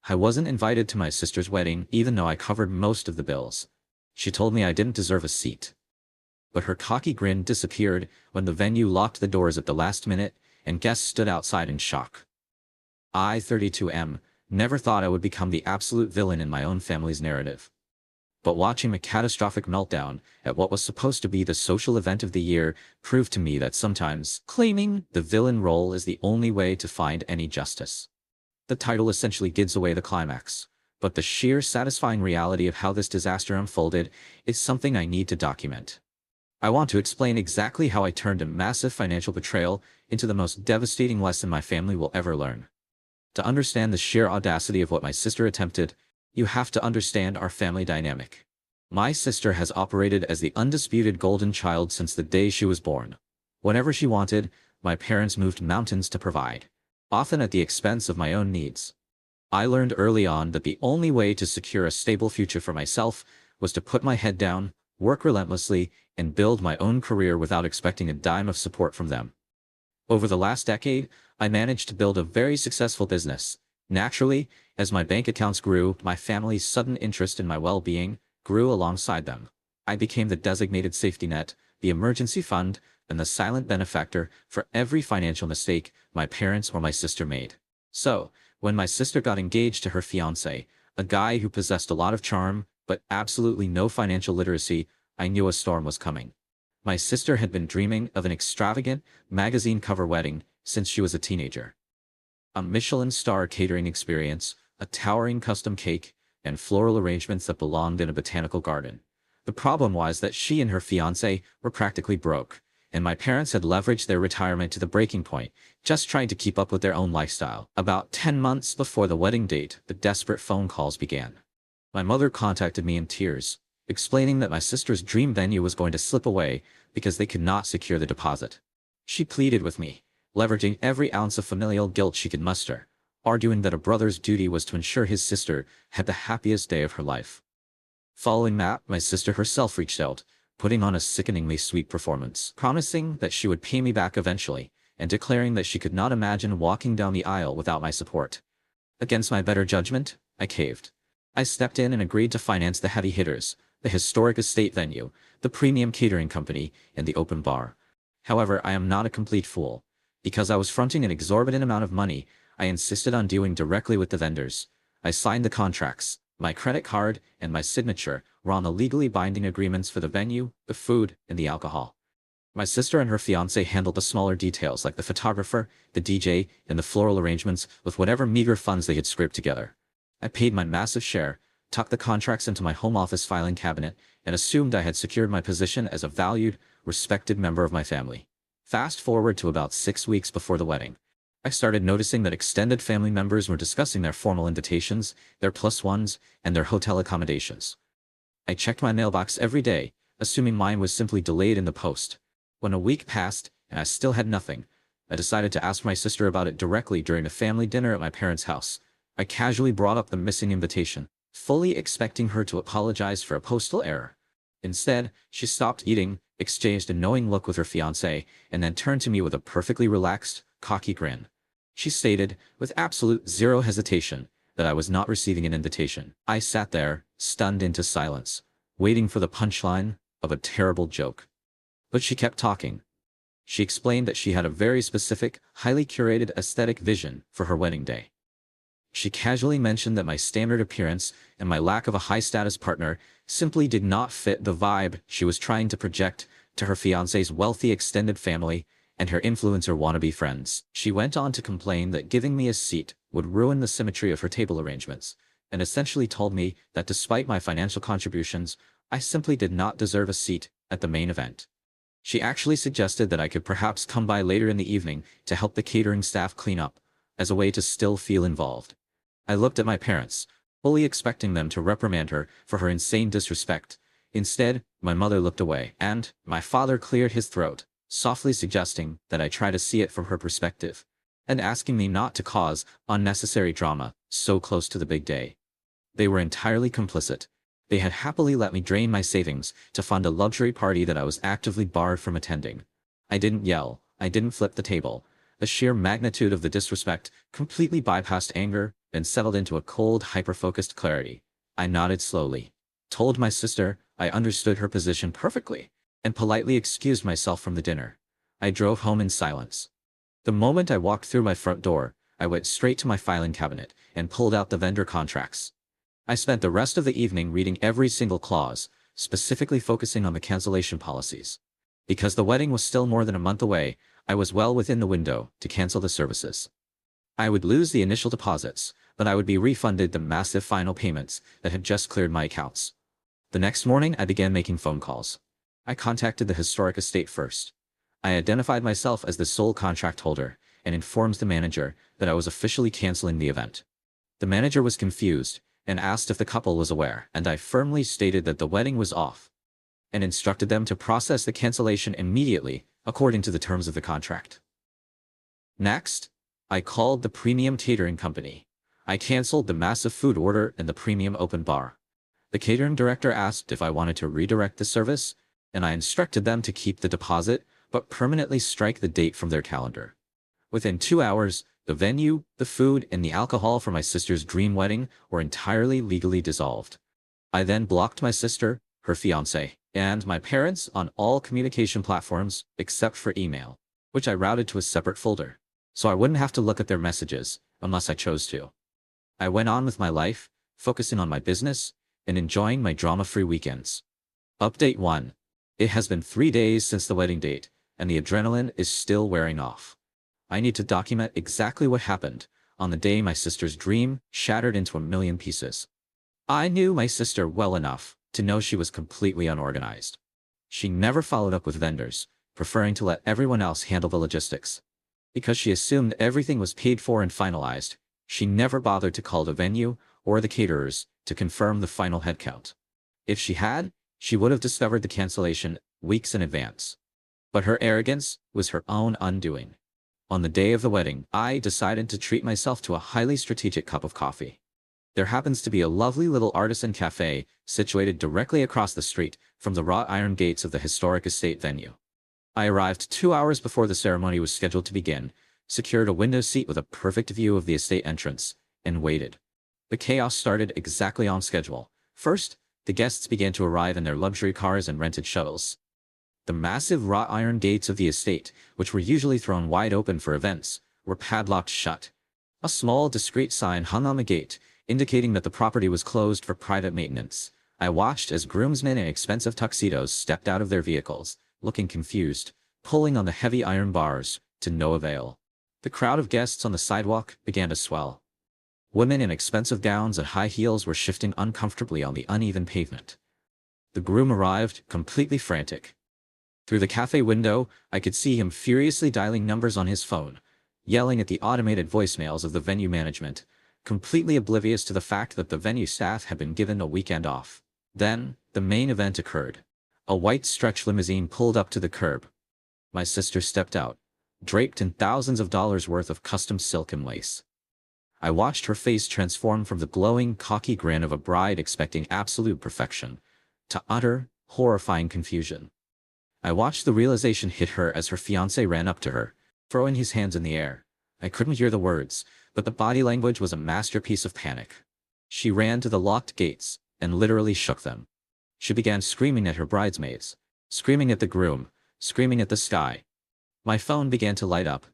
I wasn't invited to my sister's wedding even though I covered most of the bills. She told me I didn't deserve a seat. But her cocky grin disappeared when the venue locked the doors at the last minute and guests stood outside in shock. I, 32M, never thought I would become the absolute villain in my own family's narrative. But watching a catastrophic meltdown at what was supposed to be the social event of the year proved to me that sometimes claiming the villain role is the only way to find any justice. The title essentially gives away the climax, but the sheer satisfying reality of how this disaster unfolded is something I need to document. I want to explain exactly how I turned a massive financial betrayal into the most devastating lesson my family will ever learn. To understand the sheer audacity of what my sister attempted, you have to understand our family dynamic. My sister has operated as the undisputed golden child since the day she was born. Whenever she wanted, my parents moved mountains to provide, often at the expense of my own needs. I learned early on that the only way to secure a stable future for myself was to put my head down, work relentlessly, and build my own career without expecting a dime of support from them. Over the last decade, I managed to build a very successful business. Naturally, as my bank accounts grew, my family's sudden interest in my well-being grew alongside them. I became the designated safety net, the emergency fund, and the silent benefactor for every financial mistake my parents or my sister made. So, when my sister got engaged to her fiancé, a guy who possessed a lot of charm, but absolutely no financial literacy, I knew a storm was coming. My sister had been dreaming of an extravagant, magazine cover wedding since she was a teenager. A Michelin star catering experience, a towering custom cake, and floral arrangements that belonged in a botanical garden. The problem was that she and her fiancé were practically broke, and my parents had leveraged their retirement to the breaking point, just trying to keep up with their own lifestyle. About 10 months before the wedding date, the desperate phone calls began. My mother contacted me in tears, explaining that my sister's dream venue was going to slip away because they could not secure the deposit. She pleaded with me, leveraging every ounce of familial guilt she could muster, arguing that a brother's duty was to ensure his sister had the happiest day of her life. Following that, my sister herself reached out, putting on a sickeningly sweet performance, promising that she would pay me back eventually, and declaring that she could not imagine walking down the aisle without my support. Against my better judgment, I caved. I stepped in and agreed to finance the heavy hitters, the historic estate venue, the premium catering company, and the open bar. However, I am not a complete fool. Because I was fronting an exorbitant amount of money, I insisted on dealing directly with the vendors. I signed the contracts. My credit card and my signature were on the legally binding agreements for the venue, the food, and the alcohol. My sister and her fiancé handled the smaller details like the photographer, the DJ, and the floral arrangements with whatever meager funds they had scraped together. I paid my massive share, tucked the contracts into my home office filing cabinet, and assumed I had secured my position as a valued, respected member of my family. Fast forward to about 6 weeks before the wedding. I started noticing that extended family members were discussing their formal invitations, their +1s, and their hotel accommodations. I checked my mailbox every day, assuming mine was simply delayed in the post. When a week passed, and I still had nothing, I decided to ask my sister about it directly during a family dinner at my parents' house. I casually brought up the missing invitation, fully expecting her to apologize for a postal error. Instead, she stopped eating, exchanged a knowing look with her fiancé, and then turned to me with a perfectly relaxed, cocky grin. She stated, with absolute zero hesitation, that I was not receiving an invitation. I sat there, stunned into silence, waiting for the punchline of a terrible joke. But she kept talking. She explained that she had a very specific, highly curated aesthetic vision for her wedding day. She casually mentioned that my standard appearance and my lack of a high-status partner simply did not fit the vibe she was trying to project to her fiancé's wealthy extended family and her influencer wannabe friends. She went on to complain that giving me a seat would ruin the symmetry of her table arrangements, and essentially told me that despite my financial contributions, I simply did not deserve a seat at the main event. She actually suggested that I could perhaps come by later in the evening to help the catering staff clean up, as a way to still feel involved. I looked at my parents, fully expecting them to reprimand her for her insane disrespect. Instead, my mother looked away, and my father cleared his throat, softly suggesting that I try to see it from her perspective, and asking me not to cause unnecessary drama so close to the big day. They were entirely complicit. They had happily let me drain my savings to fund a luxury party that I was actively barred from attending. I didn't yell, I didn't flip the table. The sheer magnitude of the disrespect completely bypassed anger, then settled into a cold, hyper-focused clarity. I nodded slowly, told my sister I understood her position perfectly, and politely excused myself from the dinner. I drove home in silence. The moment I walked through my front door, I went straight to my filing cabinet and pulled out the vendor contracts. I spent the rest of the evening reading every single clause, specifically focusing on the cancellation policies. Because the wedding was still more than a month away, I was well within the window to cancel the services. I would lose the initial deposits, but I would be refunded the massive final payments that had just cleared my accounts. The next morning, I began making phone calls. I contacted the historic estate first. I identified myself as the sole contract holder and informed the manager that I was officially canceling the event. The manager was confused and asked if the couple was aware, and I firmly stated that the wedding was off and instructed them to process the cancellation immediately according to the terms of the contract. Next, I called the premium catering company. I canceled the massive food order and the premium open bar. The catering director asked if I wanted to redirect the service, and I instructed them to keep the deposit but permanently strike the date from their calendar. Within 2 hours, the venue, the food, and the alcohol for my sister's dream wedding were entirely legally dissolved. I then blocked my sister, her fiancé, and my parents on all communication platforms except for email, which I routed to a separate folder, so I wouldn't have to look at their messages unless I chose to. I went on with my life, focusing on my business and enjoying my drama-free weekends. Update 1. It has been 3 days since the wedding date, and the adrenaline is still wearing off. I need to document exactly what happened on the day my sister's dream shattered into a million pieces. I knew my sister well enough to know she was completely unorganized. She never followed up with vendors, preferring to let everyone else handle the logistics. Because she assumed everything was paid for and finalized, she never bothered to call the venue or the caterers to confirm the final headcount. If she had, she would have discovered the cancellation weeks in advance. But her arrogance was her own undoing. On the day of the wedding, I decided to treat myself to a highly strategic cup of coffee. There happens to be a lovely little artisan cafe situated directly across the street from the wrought iron gates of the historic estate venue. I arrived 2 hours before the ceremony was scheduled to begin, secured a window seat with a perfect view of the estate entrance, and waited. The chaos started exactly on schedule. First, the guests began to arrive in their luxury cars and rented shuttles. The massive wrought iron gates of the estate, which were usually thrown wide open for events, were padlocked shut. A small, discreet sign hung on the gate, indicating that the property was closed for private maintenance. I watched as groomsmen in expensive tuxedos stepped out of their vehicles, looking confused, pulling on the heavy iron bars, to no avail. The crowd of guests on the sidewalk began to swell. Women in expensive gowns and high heels were shifting uncomfortably on the uneven pavement. The groom arrived, completely frantic. Through the cafe window, I could see him furiously dialing numbers on his phone, yelling at the automated voicemails of the venue management, completely oblivious to the fact that the venue staff had been given a weekend off. Then, the main event occurred. A white stretch limousine pulled up to the curb. My sister stepped out, draped in thousands of dollars worth of custom silk and lace. I watched her face transform from the glowing, cocky grin of a bride expecting absolute perfection, to utter, horrifying confusion. I watched the realization hit her as her fiancé ran up to her, throwing his hands in the air. I couldn't hear the words, but the body language was a masterpiece of panic. She ran to the locked gates and literally shook them. She began screaming at her bridesmaids, screaming at the groom, screaming at the sky. My phone began to light up.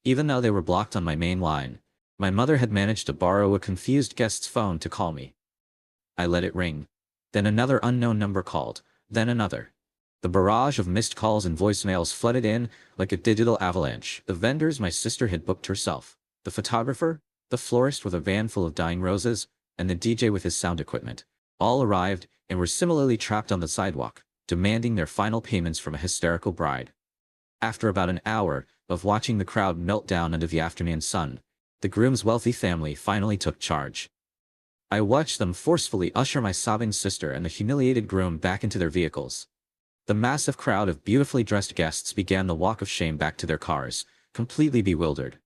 Even though they were blocked on my main line, my mother had managed to borrow a confused guest's phone to call me. I let it ring. Then another unknown number called, then another. The barrage of missed calls and voicemails flooded in like a digital avalanche. The vendors my sister had booked herself, the photographer, the florist with a van full of dying roses, and the DJ with his sound equipment, all arrived and were similarly trapped on the sidewalk, demanding their final payments from a hysterical bride. After about an hour of watching the crowd melt down under the afternoon sun, the groom's wealthy family finally took charge. I watched them forcefully usher my sobbing sister and the humiliated groom back into their vehicles. The massive crowd of beautifully dressed guests began the walk of shame back to their cars, completely bewildered.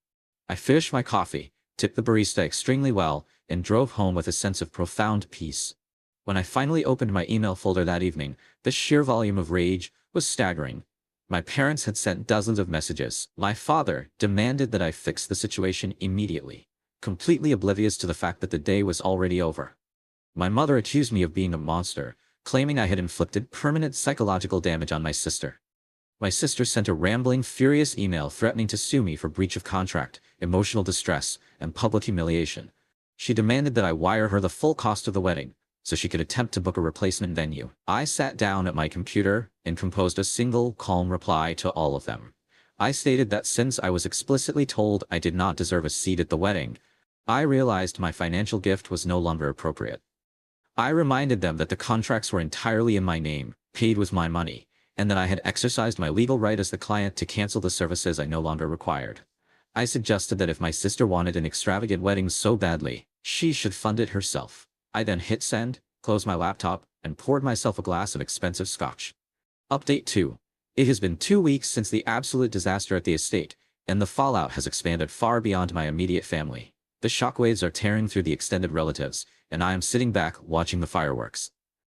I finished my coffee, tipped the barista extremely well, and drove home with a sense of profound peace. When I finally opened my email folder that evening, the sheer volume of rage was staggering. My parents had sent dozens of messages. My father demanded that I fix the situation immediately. completely oblivious to the fact that the day was already over. My mother accused me of being a monster, claiming I had inflicted permanent psychological damage on my sister. My sister sent a rambling, furious email threatening to sue me for breach of contract, emotional distress, and public humiliation. She demanded that I wire her the full cost of the wedding, so she could attempt to book a replacement venue. I sat down at my computer and composed a single, calm reply to all of them. I stated that since I was explicitly told I did not deserve a seat at the wedding, I realized my financial gift was no longer appropriate. I reminded them that the contracts were entirely in my name, paid with my money, and that I had exercised my legal right as the client to cancel the services I no longer required. I suggested that if my sister wanted an extravagant wedding so badly, she should fund it herself. I then hit send, closed my laptop, and poured myself a glass of expensive scotch. Update 2. It has been 2 weeks since the absolute disaster at the estate, and the fallout has expanded far beyond my immediate family. The shockwaves are tearing through the extended relatives, and I am sitting back watching the fireworks.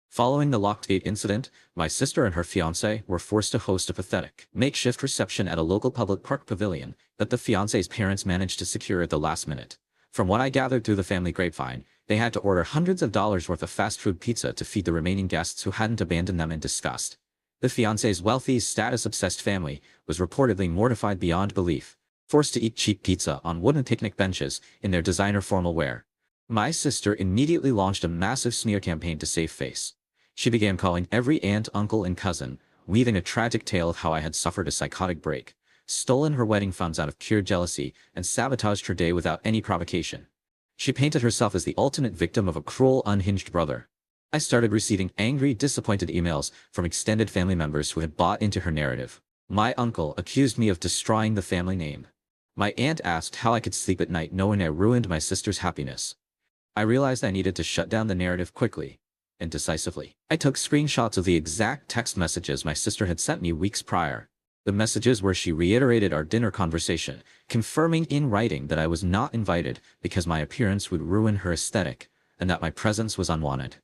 Following the locked gate incident, my sister and her fiancé were forced to host a pathetic, makeshift reception at a local public park pavilion that the fiancé's parents managed to secure at the last minute. From what I gathered through the family grapevine, they had to order hundreds of dollars worth of fast food pizza to feed the remaining guests who hadn't abandoned them in disgust. The fiancé's wealthy, status-obsessed family was reportedly mortified beyond belief, forced to eat cheap pizza on wooden picnic benches in their designer formal wear. My sister immediately launched a massive smear campaign to save face. She began calling every aunt, uncle, and cousin, weaving a tragic tale of how I had suffered a psychotic break, stolen her wedding funds out of pure jealousy, and sabotaged her day without any provocation. She painted herself as the ultimate victim of a cruel, unhinged brother. I started receiving angry, disappointed emails from extended family members who had bought into her narrative. My uncle accused me of destroying the family name. My aunt asked how I could sleep at night knowing I ruined my sister's happiness. I realized I needed to shut down the narrative quickly and decisively. I took screenshots of the exact text messages my sister had sent me weeks prior. The messages where she reiterated our dinner conversation, confirming in writing that I was not invited because my appearance would ruin her aesthetic, and that my presence was unwanted.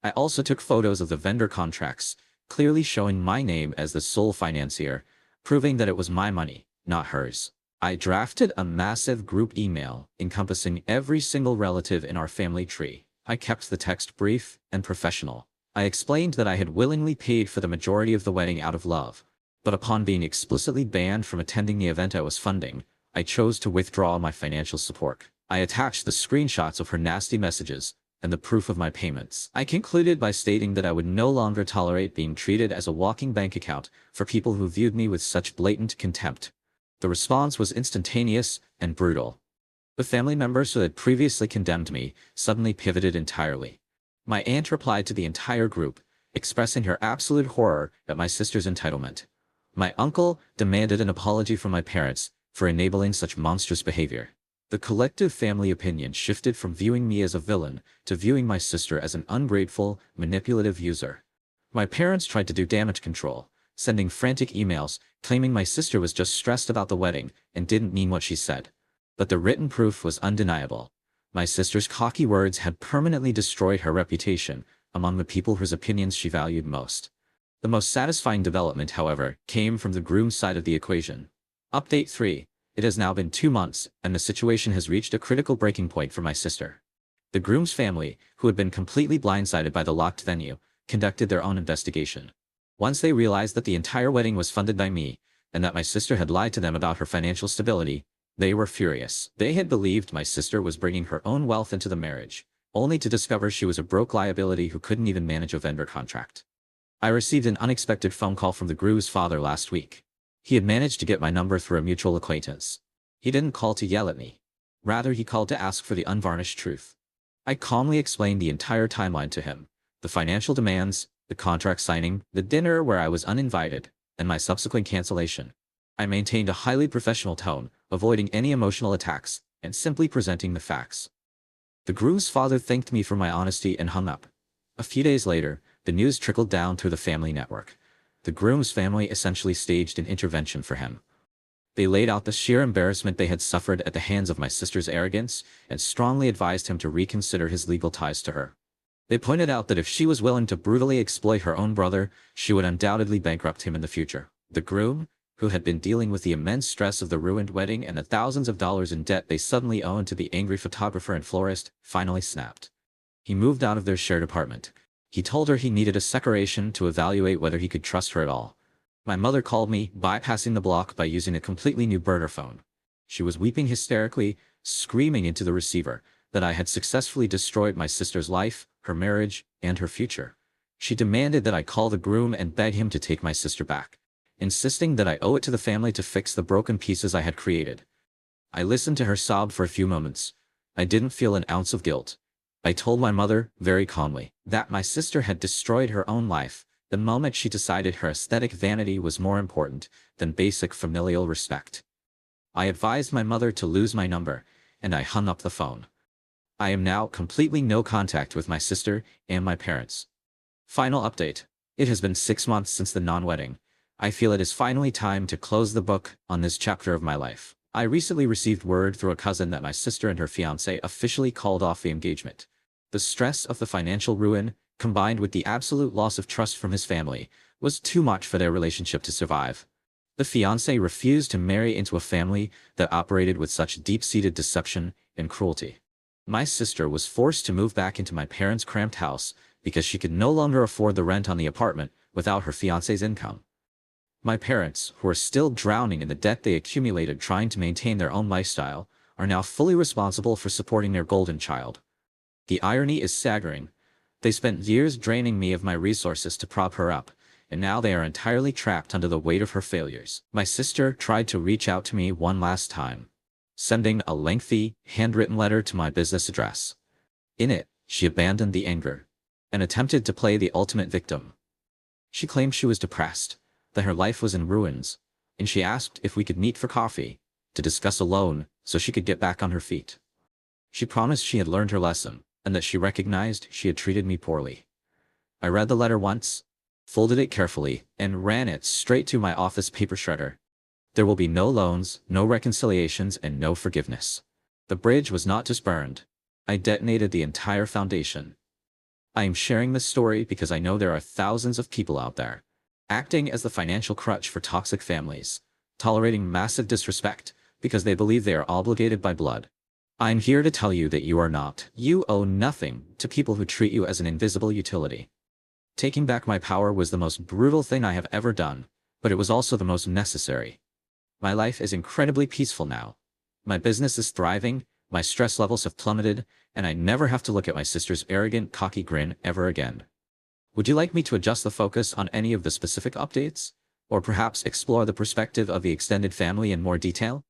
I also took photos of the vendor contracts, clearly showing my name as the sole financier, proving that it was my money, not hers. I drafted a massive group email encompassing every single relative in our family tree. I kept the text brief and professional. I explained that I had willingly paid for the majority of the wedding out of love, but upon being explicitly banned from attending the event I was funding, I chose to withdraw my financial support. I attached the screenshots of her nasty messages and the proof of my payments. I concluded by stating that I would no longer tolerate being treated as a walking bank account for people who viewed me with such blatant contempt. The response was instantaneous and brutal. The family members who had previously condemned me suddenly pivoted entirely. My aunt replied to the entire group, expressing her absolute horror at my sister's entitlement. My uncle demanded an apology from my parents for enabling such monstrous behavior. The collective family opinion shifted from viewing me as a villain to viewing my sister as an ungrateful, manipulative user. My parents tried to do damage control, sending frantic emails claiming my sister was just stressed about the wedding and didn't mean what she said. But the written proof was undeniable. My sister's cocky words had permanently destroyed her reputation among the people whose opinions she valued most. The most satisfying development, however, came from the groom's side of the equation. Update 3. It has now been 2 months, and the situation has reached a critical breaking point for my sister. The groom's family, who had been completely blindsided by the locked venue, conducted their own investigation. Once they realized that the entire wedding was funded by me, and that my sister had lied to them about her financial stability, they were furious. They had believed my sister was bringing her own wealth into the marriage, only to discover she was a broke liability who couldn't even manage a vendor contract. I received an unexpected phone call from the groom's father last week. He had managed to get my number through a mutual acquaintance. He didn't call to yell at me. Rather, he called to ask for the unvarnished truth. I calmly explained the entire timeline to him: the financial demands, the contract signing, the dinner where I was uninvited, and my subsequent cancellation. I maintained a highly professional tone, avoiding any emotional attacks, and simply presenting the facts. The groom's father thanked me for my honesty and hung up. A few days later, the news trickled down through the family network. The groom's family essentially staged an intervention for him. They laid out the sheer embarrassment they had suffered at the hands of my sister's arrogance, and strongly advised him to reconsider his legal ties to her. They pointed out that if she was willing to brutally exploit her own brother, she would undoubtedly bankrupt him in the future. The groom, who had been dealing with the immense stress of the ruined wedding and the thousands of dollars in debt they suddenly owed to the angry photographer and florist, finally snapped. He moved out of their shared apartment. He told her he needed a separation to evaluate whether he could trust her at all. My mother called me, bypassing the block by using a completely new burner phone. She was weeping hysterically, screaming into the receiver that I had successfully destroyed my sister's life, her marriage, and her future. She demanded that I call the groom and beg him to take my sister back, insisting that I owe it to the family to fix the broken pieces I had created. I listened to her sob for a few moments. I didn't feel an ounce of guilt. I told my mother, very calmly, that my sister had destroyed her own life the moment she decided her aesthetic vanity was more important than basic familial respect. I advised my mother to lose my number, and I hung up the phone. I am now completely no contact with my sister and my parents. Final update. It has been 6 months since the non-wedding. I feel it is finally time to close the book on this chapter of my life. I recently received word through a cousin that my sister and her fiancé officially called off the engagement. The stress of the financial ruin, combined with the absolute loss of trust from his family, was too much for their relationship to survive. The fiancé refused to marry into a family that operated with such deep-seated deception and cruelty. My sister was forced to move back into my parents' cramped house because she could no longer afford the rent on the apartment without her fiancé's income. My parents, who are still drowning in the debt they accumulated trying to maintain their own lifestyle, are now fully responsible for supporting their golden child. The irony is staggering. They spent years draining me of my resources to prop her up, and now they are entirely trapped under the weight of her failures. My sister tried to reach out to me one last time, sending a lengthy, handwritten letter to my business address. In it, she abandoned the anger and attempted to play the ultimate victim. She claimed she was depressed, that her life was in ruins, and she asked if we could meet for coffee, to discuss a loan so she could get back on her feet. She promised she had learned her lesson, and that she recognized she had treated me poorly. I read the letter once, folded it carefully, and ran it straight to my office paper shredder. There will be no loans, no reconciliations, and no forgiveness. The bridge was not just burned. I detonated the entire foundation. I am sharing this story because I know there are thousands of people out there, acting as the financial crutch for toxic families, tolerating massive disrespect because they believe they are obligated by blood. I'm here to tell you that you are not. You owe nothing to people who treat you as an invisible utility. Taking back my power was the most brutal thing I have ever done, but it was also the most necessary. My life is incredibly peaceful now. My business is thriving, my stress levels have plummeted, and I never have to look at my sister's arrogant, cocky grin ever again. Would you like me to adjust the focus on any of the specific updates? Or perhaps explore the perspective of the extended family in more detail?